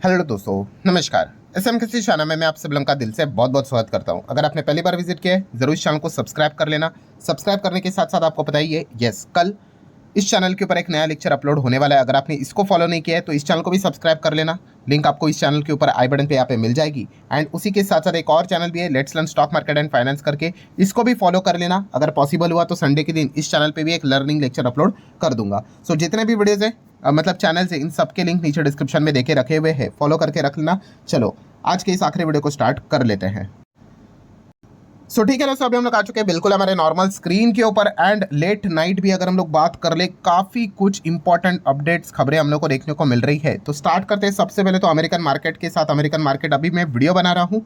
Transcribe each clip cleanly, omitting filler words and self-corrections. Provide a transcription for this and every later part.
Hello दोस्तों, नमस्कार। SM किसी चैनल में मैं आप सब लोगों का दिल से बहुत बहुत स्वागत करता हूं। अगर आपने पहली बार विजिट किया है जरूर इस चैनल को सब्सक्राइब कर लेना। सब्सक्राइब करने के साथ साथ आपको पता ही है, यस, कल इस चैनल के ऊपर एक नया लेक्चर अपलोड होने वाला है। अगर आपने इसको फॉलो नहीं किया है तो इस चैनल को भी सब्सक्राइब कर लेना। लिंक आपको इस चैनल के ऊपर आई बटन पे यहाँ पे मिल जाएगी। एंड उसी के साथ साथ एक और चैनल भी है, let's learn stock market and finance करके, इसको भी फॉलो कर लेना। अगर पॉसिबल हुआ तो संडे के दिन इस चैनल पे भी एक लर्निंग लेक्चर अपलोड कर दूंगा। सो जितने भी वीडियोज है मतलब चैनल से, इन सब के लिंक नीचे डिस्क्रिप्शन में देके रखे हुए हैं, फॉलो करके रख लेना। चलो आज के इस आखिरी वीडियो को स्टार्ट कर लेते हैं। सो ठीक है दोस्तों, अभी हम लोग आ चुके हैं बिल्कुल हमारे नॉर्मल स्क्रीन के ऊपर। एंड लेट नाइट भी अगर हम लोग बात कर ले, काफ़ी कुछ इंपॉर्टेंट अपडेट्स खबरें हम लोग को देखने को मिल रही है। तो स्टार्ट करते हैं सबसे पहले तो अमेरिकन मार्केट के साथ। अमेरिकन मार्केट अभी मैं वीडियो बना रहा हूँ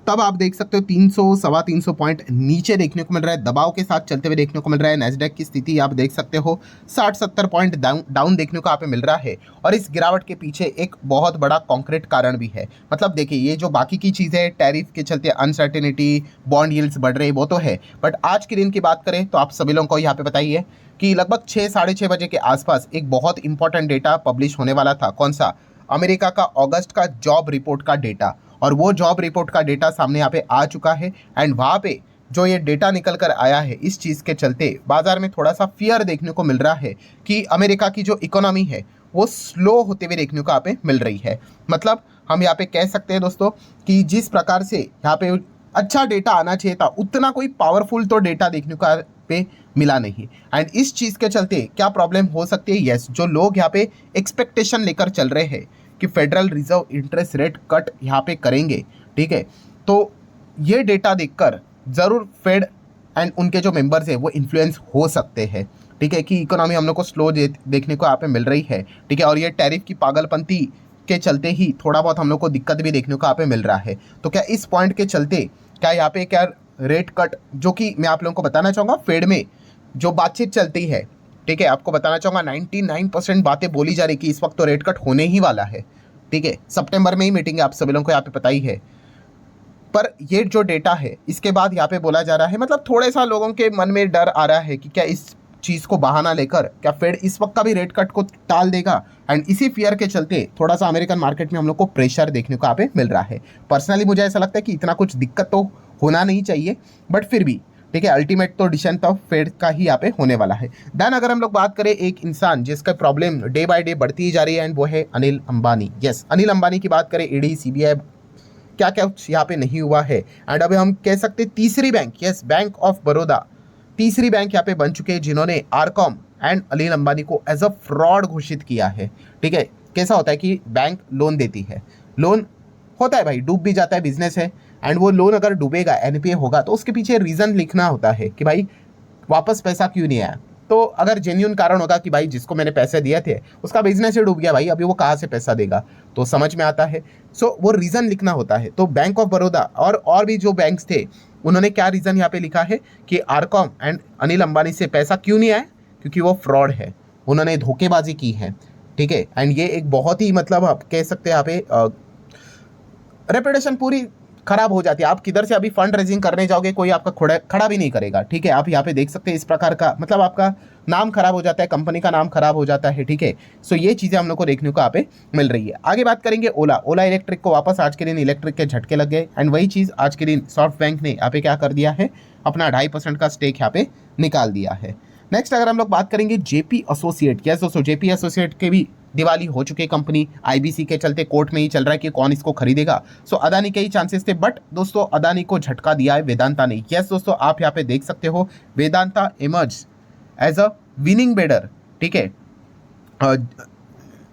तब आप देख सकते हो 300 सवा 300 पॉइंट नीचे देखने को मिल रहा है, दबाव के साथ चलते हुए देखने को मिल रहा है। नैस्डैक की स्थिति आप देख सकते हो 60-70 पॉइंट डाउन देखने को यहाँ पे मिल रहा है। और इस गिरावट के पीछे एक बहुत बड़ा कॉन्क्रीट कारण भी है। मतलब देखिए, ये जो बाकी की चीज़ें है, टैरिफ के चलते अनसर्टेनिटी, बॉन्ड यील्ड्स बढ़ रहे, वो तो है। बट आज के दिन की बात करें तो आप सभी लोगों को यहाँ पे बताइए कि लगभग 6-6:30 बजे के आसपास एक बहुत इंपॉर्टेंट डेटा पब्लिश होने वाला था। कौन सा? अमेरिका का अगस्त का जॉब रिपोर्ट का डेटा। और वो जॉब रिपोर्ट का डेटा सामने यहाँ पे आ चुका है। एंड वहाँ पे जो ये डेटा निकल कर आया है, इस चीज़ के चलते बाजार में थोड़ा सा फियर देखने को मिल रहा है कि अमेरिका की जो इकोनॉमी है वो स्लो होते हुए देखने को यहाँ पे मिल रही है। मतलब हम यहाँ पे कह सकते हैं दोस्तों कि जिस प्रकार से यहाँ पे अच्छा डेटा आना चाहिए था, उतना कोई पावरफुल तो डेटा देखने को यहाँ पे मिला नहीं। एंड इस चीज़ के चलते क्या प्रॉब्लम हो सकती है? यस, जो लोग यहाँ पे एक्सपेक्टेशन लेकर चल रहे हैं कि federal reserve interest rate cut यहाँ पे करेंगे, ठीक है, तो ये डेटा देखकर ज़रूर फेड एंड उनके जो मेंबर्स हैं वो इन्फ्लुएंस हो सकते हैं, ठीक है, कि इकोनॉमी हम लोग को स्लो देखने को यहाँ पे मिल रही है, ठीक है। और ये टैरिफ की पागलपंती के चलते ही थोड़ा बहुत हम लोग को दिक्कत भी देखने को यहाँ पे मिल रहा है। तो क्या इस पॉइंट के चलते क्या यहाँ पे क्या रेट कट, जो कि मैं आप लोगों को बताना चाहूँगा, फेड में जो बातचीत चलती है, ठीक है, आपको बताना चाहूँगा 99% बातें बोली जा रही कि इस वक्त तो रेट कट होने ही वाला है, ठीक है। सितंबर में ही मीटिंग है, आप सभी लोगों को यहाँ पे पता ही है। पर ये जो डेटा है इसके बाद यहाँ पे बोला जा रहा है, मतलब थोड़े सा लोगों के मन में डर आ रहा है कि क्या इस चीज़ को बहाना लेकर क्या फेड इस वक्त का भी रेट कट को टाल देगा। एंड इसी फियर के चलते थोड़ा सा अमेरिकन मार्केट में हम लोग को प्रेशर देखने को यहाँ पे मिल रहा है। पर्सनली मुझे ऐसा लगता है कि इतना कुछ दिक्कत तो होना नहीं चाहिए, बट फिर भी ठीक है, अल्टीमेट तो डिसीजन तो फेड का ही यहाँ पे होने वाला है। देन अगर हम लोग बात करें एक इंसान जिसका प्रॉब्लम डे बाय डे बढ़ती ही जा रही है, एंड वो है अनिल अंबानी। यस, अनिल अंबानी की बात करें, ईडी, सीबीआई, क्या क्या यहाँ पे नहीं हुआ है। एंड अभी हम कह सकते तीसरी bank, yes, bank of Baroda तीसरी बैंक यहाँ पे बन चुके हैं जिन्होंने आरकॉम एंड अनिल अंबानी को एज अ फ्रॉड घोषित किया है, ठीक है। कैसा होता है कि बैंक लोन देती है, लोन होता है भाई, डूब भी जाता है, बिजनेस है। एंड वो लोन अगर डूबेगा, एनपीए होगा, तो उसके पीछे रीज़न लिखना होता है कि भाई वापस पैसा क्यों नहीं आया। तो अगर जेन्युइन कारण होगा कि भाई जिसको मैंने पैसे दिए थे उसका बिजनेस ही डूब गया, भाई अभी वो कहाँ से पैसा देगा, तो समझ में आता है। सो वो रीज़न लिखना होता है। तो बैंक ऑफ बड़ौदा और भी जो बैंक्स थे, उन्होंने क्या रीज़न यहाँ पे लिखा है कि आरकॉम एंड अनिल अंबानी से पैसा क्यों नहीं आया, क्योंकि वो फ्रॉड है, उन्होंने धोखेबाजी की है, ठीक है। एंड ये एक बहुत ही, मतलब आप कह सकते हैं यहाँ पे रेपुटेशन पूरी खराब हो जाती है। आप किधर से अभी फंड रेजिंग करने जाओगे, कोई आपका खड़ा भी नहीं करेगा, ठीक है। आप यहाँ पे देख सकते हैं इस प्रकार का, मतलब आपका नाम खराब हो जाता है, कंपनी का नाम खराब हो जाता है, ठीक है। सो ये चीज़ें हम लोग को देखने को यहाँ पे मिल रही है। आगे बात करेंगे ओला इलेक्ट्रिक को वापस आज के दिन इलेक्ट्रिक के झटके लग गए। एंड वही चीज़ आज के दिन सॉफ्ट बैंक ने यहाँ पे क्या कर दिया है, अपना 2.5% का स्टेक यहाँ पे निकाल दिया है। नेक्स्ट अगर हम लोग बात करेंगे जेपी एसोसिएट, यस दोस्तों, जेपी एसोसिएट के भी दिवाली हो चुकी है कंपनी। आईबीसी के चलते कोर्ट में ही चल रहा है कि कौन इसको खरीदेगा। सो अदानी के ही चांसेस थे, बट दोस्तों अदानी को झटका दिया है वेदांता ने। यस दोस्तों, आप यहाँ पे देख सकते हो Vedanta emerge as a winning bidder, ठीक है।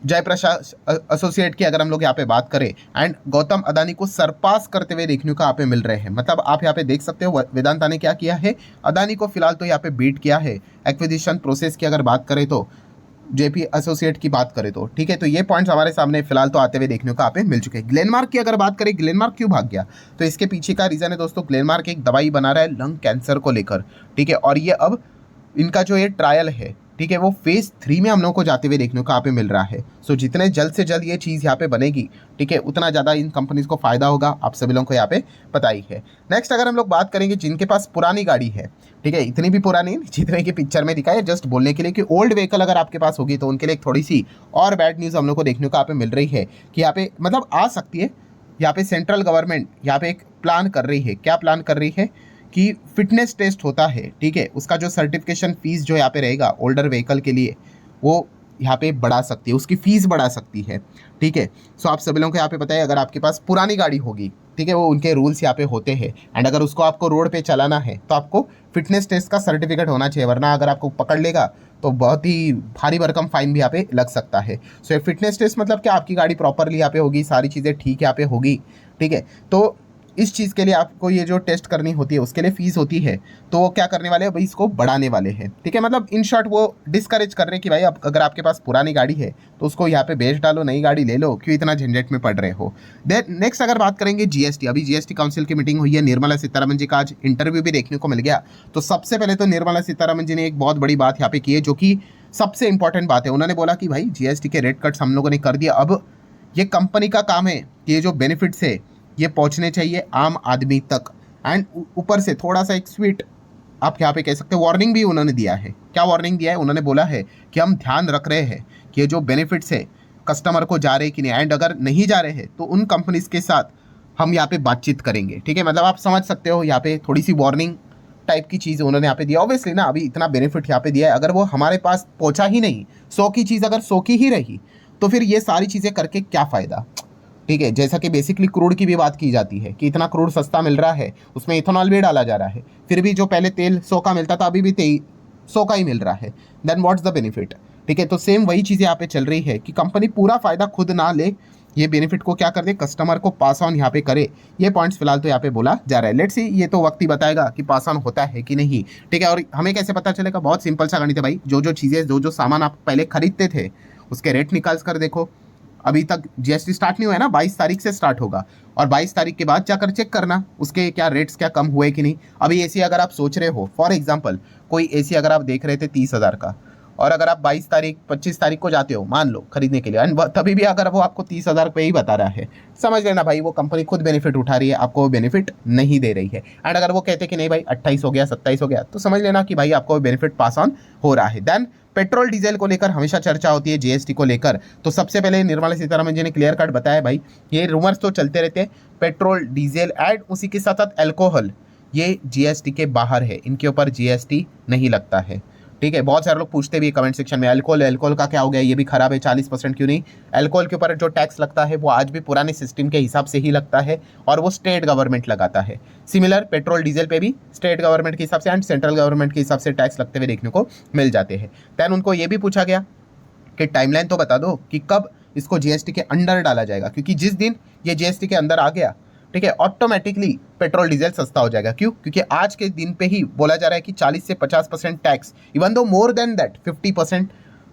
जयप्रकाश एसोसिएट की अगर हम लोग यहाँ पे बात करें, एंड गौतम अदानी को सरपास करते हुए देखने को यहाँ पे मिल रहे हैं। मतलब आप यहाँ पे देख सकते हो वेदांता ने क्या किया है, अदानी को फिलहाल तो यहाँ पे बीट किया है। एक्विजिशन प्रोसेस की अगर बात करें तो, जेपी एसोसिएट की बात करें तो, ठीक है। तो ये पॉइंट्स हमारे सामने फिलहाल तो आते हुए देखने को यहाँ पे मिल चुके हैं। ग्लेनमार्क की अगर बात करें, ग्लेनमार्क क्यों भाग गया, तो इसके पीछे का रीज़न है दोस्तों, ग्लेनमार्क एक दवाई बना रहा है लंग कैंसर को लेकर, ठीक है। और ये अब इनका जो ये ट्रायल है ठीक है, वो फेज़ 3 में हम लोगों को जाते हुए देखने को यहाँ पे मिल रहा है। सो जितने जल्द से जल्द ये चीज़ यहाँ पे बनेगी, ठीक है, उतना ज़्यादा इन कंपनीज़ को फ़ायदा होगा, आप सभी लोगों को यहाँ पे पता ही है। नेक्स्ट अगर हम लोग बात करेंगे जिनके पास पुरानी गाड़ी है, ठीक है, इतनी भी पुरानी जितने की पिक्चर में दिखाई है, जस्ट बोलने के लिए कि ओल्ड व्हीकल अगर आपके पास होगी तो उनके लिए एक थोड़ी सी और बैड न्यूज़ हम लोग को देखने को यहाँ पे मिल रही है कि यहाँ पे मतलब आ सकती है, यहाँ पे सेंट्रल गवर्नमेंट यहाँ पे एक प्लान कर रही है। क्या प्लान कर रही है कि फिटनेस टेस्ट होता है, ठीक है, उसका जो सर्टिफिकेशन फीस जो यहाँ पे रहेगा ओल्डर व्हीकल के लिए, वो यहाँ पे बढ़ा सकती है, उसकी फ़ीस बढ़ा सकती है, ठीक है। सो आप सभी लोगों को यहाँ पे पता है अगर आपके पास पुरानी गाड़ी होगी, ठीक है, वो उनके रूल्स यहाँ पे होते हैं। एंड अगर उसको आपको रोड पे चलाना है तो आपको फिटनेस टेस्ट का सर्टिफिकेट होना चाहिए, वरना अगर आपको पकड़ लेगा तो बहुत ही भारी भरकम फाइन भी यहाँ पे लग सकता है। सो ये फिटनेस टेस्ट मतलब क्या, आपकी गाड़ी प्रॉपरली यहाँ पे होगी, सारी चीज़ें ठीक यहाँ पे होगी, ठीक है। तो इस चीज़ के लिए आपको ये जो टेस्ट करनी होती है उसके लिए फ़ीस होती है, तो वो क्या करने वाले हैं भाई, इसको बढ़ाने वाले हैं, ठीक है। मतलब इन शॉर्ट वो डिस्करेज कर रहे हैं कि भाई अब अगर आपके पास पुरानी गाड़ी है तो उसको यहाँ पे बेच डालो, नई गाड़ी ले लो, क्यों इतना झंझट में पड़ रहे हो। देन नेक्स्ट अगर बात करेंगे जीएसटी, अभी जीएसटी काउंसिल की मीटिंग हुई है, निर्मला सीतारमन जी का आज इंटरव्यू भी देखने को मिल गया। तो सबसे पहले तो निर्मला सीतारमन जी ने एक बहुत बड़ी बात यहाँ पे की है, जो कि सबसे इंपॉर्टेंट बात है। उन्होंने बोला कि भाई जीएसटी के रेट कट्स हम लोगों ने कर दिया, अब ये कंपनी का काम है कि ये जो बेनिफिट्स है ये पहुंचने चाहिए आम आदमी तक। एंड ऊपर से थोड़ा सा एक स्वीट आप यहाँ पे कह सकते हैं वार्निंग भी उन्होंने दिया है। क्या वार्निंग दिया है, उन्होंने बोला है कि हम ध्यान रख रहे हैं कि ये जो बेनिफिट्स है कस्टमर को जा रहे कि नहीं, एंड अगर नहीं जा रहे हैं तो उन कंपनीज के साथ हम यहाँ पे बातचीत करेंगे, ठीक है। मतलब आप समझ सकते हो यहाँ पे थोड़ी सी वार्निंग टाइप की चीज़ उन्होंने यहाँ पे दिया। ऑब्वियसली ना, अभी इतना बेनिफिट यहाँ पे दिया है, अगर वो हमारे पास पहुँचा ही नहीं, 100 की चीज़ अगर 100 की ही रही तो फिर ये सारी चीज़ें करके क्या फ़ायदा, ठीक है। जैसा कि बेसिकली क्रूड की भी बात की जाती है कि इतना क्रूड सस्ता मिल रहा है, उसमें इथेनॉल भी डाला जा रहा है, फिर भी जो पहले तेल 100 का मिलता था अभी भी 100 का ही मिल रहा है, देन व्हाट्स द बेनिफिट, ठीक है। तो सेम वही चीज़ें यहाँ पे चल रही है कि कंपनी पूरा फ़ायदा खुद ना ले, ये बेनिफिट को क्या कर दे, कस्टमर को पास ऑन यहाँ पे करे। ये पॉइंट्स फिलहाल तो यहाँ पे बोला जा रहा है। लेट्स सी, ये तो वक्त ही बताएगा कि पास ऑन होता है कि नहीं, ठीक है। और हमें कैसे पता चलेगा, बहुत सिंपल सा गणित है भाई, जो जो चीज़ें जो जो सामान आप पहले खरीदते थे उसके रेट निकाल कर देखो। अभी तक जीएसटी स्टार्ट नहीं हुआ है ना, 22 तारीख से स्टार्ट होगा, और 22 तारीख के बाद जाकर चेक करना उसके क्या रेट्स क्या कम हुए कि नहीं। अभी एसी अगर आप सोच रहे हो, फॉर एग्जांपल कोई एसी अगर आप देख रहे थे 30,000 का, और अगर आप 22 तारीख 25 तारीख को जाते हो मान लो खरीदने के लिए, एंड तभी भी अगर वो आपको 30,000 पे ही बता रहा है, समझ लेना भाई वो कंपनी खुद बेनिफिट उठा रही है, आपको वो बेनिफिट नहीं दे रही है। एंड अगर वो कहते कि नहीं भाई 28 हो गया 27 हो गया, तो समझ लेना कि भाई आपको बेनिफिट पास ऑन हो रहा है। देन पेट्रोल डीजल को लेकर हमेशा चर्चा होती है जीएसटी को लेकर, तो सबसे पहले निर्मला सीतारमन जी ने क्लियर कट बताया भाई, ये रूमर्स तो चलते रहते हैं, पेट्रोल डीजल एंड उसी के साथ साथ एल्कोहल, ये जीएसटी के बाहर है, इनके ऊपर जीएसटी नहीं लगता है, ठीक है। बहुत सारे लोग पूछते भी कमेंट सेक्शन में, अल्कोहल का क्या हो गया, ये भी खराब है, 40% क्यों नहीं। अल्कोहल के ऊपर जो टैक्स लगता है वो आज भी पुराने सिस्टम के हिसाब से ही लगता है, और वो स्टेट गवर्नमेंट लगाता है। सिमिलर पेट्रोल डीजल पे भी स्टेट गवर्नमेंट के हिसाब से एंड सेंट्रल गवर्नमेंट के हिसाब से टैक्स लगते हुए देखने को मिल जाते हैं। दैन उनको ये भी पूछा गया कि टाइमलाइन तो बता दो कि कब इसको जीएसटी के अंडर डाला जाएगा, क्योंकि जिस दिन ये जीएसटी के अंदर आ गया, ठीक है, ऑटोमेटिकली पेट्रोल डीजल सस्ता हो जाएगा। क्यों? क्योंकि आज के दिन पे ही बोला जा रहा है कि 40 से 50% tax, even though more than that 50%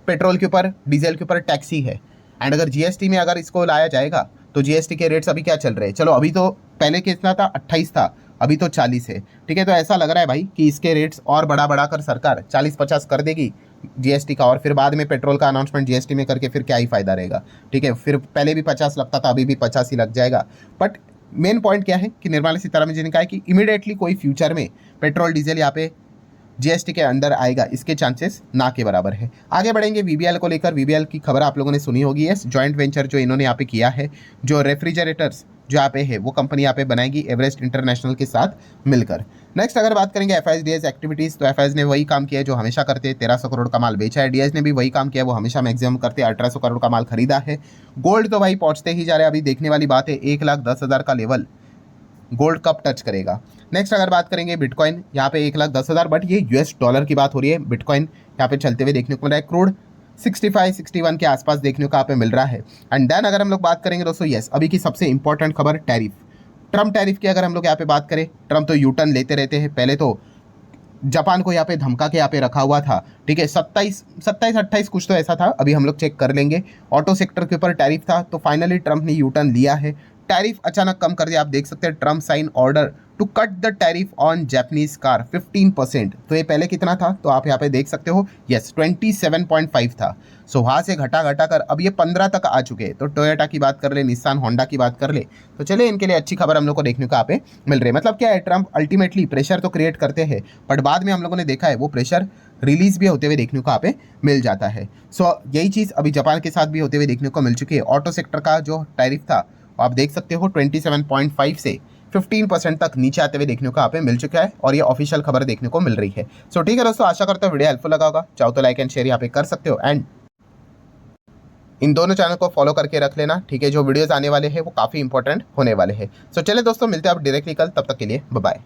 petrol के ऊपर डीजल के ऊपर टैक्स ही है। एंड अगर जीएसटी में अगर इसको लाया जाएगा तो जीएसटी के रेट्स अभी क्या चल रहे हैं, चलो अभी तो पहले कितना था 28 था, अभी तो 40 है, ठीक है। तो ऐसा लग रहा है भाई कि इसके रेट्स और बढ़ा कर सरकार 40-50 कर देगी जीएसटी का, और फिर बाद में पेट्रोल का अनाउंसमेंट जीएसटी में करके फिर क्या ही फायदा रहेगा, ठीक है। फिर पहले भी 50 लगता था, अभी भी 50 ही लग जाएगा। बट मेन पॉइंट क्या है कि निर्मला सीतारमन जी ने कहा है कि इमीडिएटली कोई फ्यूचर में पेट्रोल डीजल यहाँ पे जीएसटी के अंदर आएगा, इसके चांसेस ना के बराबर है। आगे बढ़ेंगे वीबीएल को लेकर। वीबीएल की खबर आप लोगों ने सुनी होगी, यस, जॉइंट वेंचर जो इन्होंने यहाँ पे किया है, जो रेफ्रिजरेटर्स जो यहाँ पे है वो कंपनी यहाँ पे बनाएगी एवरेस्ट इंटरनेशनल के साथ मिलकर। नेक्स्ट अगर बात करेंगे एफआईएस एक्टिविटीज़, तो एफआईएस ने वही काम किया है जो हमेशा करते हैं, 1300 करोड़ का माल बेचा है। डीएस ने भी वही काम किया, वो हमेशा मैक्सिमम करते हैं, 1800 करोड़ का माल खरीदा है। गोल्ड तो भाई पहुँचते ही जा रहे हैं, अभी देखने वाली बात है 1,10,000 का लेवल गोल्ड कब टच करेगा। नेक्स्ट अगर बात करेंगे बिटकॉइन, यहाँ पे 1,10,000, बट ये यूएस डॉलर की बात हो रही है। बिटकॉइन यहाँ पे चलते हुए देखने को मिल रहा है, क्रूड 65-61 के आसपास देखने को यहाँ पे मिल रहा है। एंड देन अगर हम लोग बात करेंगे दोस्तों, यस, अभी की सबसे इंपॉर्टेंट खबर टैरिफ, ट्रम्प टैरिफ की अगर हम लोग यहाँ पे बात करें, ट्रम्प तो यू टर्न लेते रहते हैं। पहले तो जापान को यहाँ पे धमका के यहाँ पे रखा हुआ था, ठीक है, 27-28 कुछ तो ऐसा था, अभी हम लोग चेक कर लेंगे। ऑटो सेक्टर के ऊपर टैरिफ था, तो फाइनली ट्रम्प ने यू टर्न लिया है, टैरिफ अचानक कम कर दिया। आप देख सकते हैं Trump sign order to cut the tariff on Japanese car 15%। तो ये पहले कितना था, तो आप यहाँ पे देख सकते हो, यस 27.5 था। सो वहाँ से घटा घटा कर अब ये 15 तक आ चुके हैं। तो टोयोटा की बात कर ले, निसान होंडा की बात कर ले, तो चलिए इनके लिए अच्छी खबर हम लोग को देखने को यहाँ पे मिल रही है। मतलब क्या है, ट्रम्प अल्टीमेटली प्रेशर तो क्रिएट करते हैं, बट बाद में हम लोगों ने देखा है वो प्रेशर रिलीज भी होते हुए देखने को यहाँ पे मिल जाता है। सो यही चीज़ अभी जापान के साथ भी होते हुए देखने को मिल चुकी है। ऑटो सेक्टर का जो टैरिफ था आप देख सकते हो 27.5 से 15% तक नीचे आते हुए देखने को यहाँ पे मिल चुका है, और ये ऑफिशियल खबर देखने को मिल रही है। सो ठीक है दोस्तों, आशा करता हूँ वीडियो हेल्पफुल लगा होगा। चाहो तो लाइक एंड शेयर यहाँ पे कर सकते हो, एंड इन दोनों चैनल को फॉलो करके रख लेना, ठीक है। जो वीडियोस आने वाले हैं वो काफ़ी इंपॉर्टेंट होने वाले हैं। सो चले दोस्तों, मिलते हैं आप डायरेक्टली कल, तब तक के लिए बाय बाय।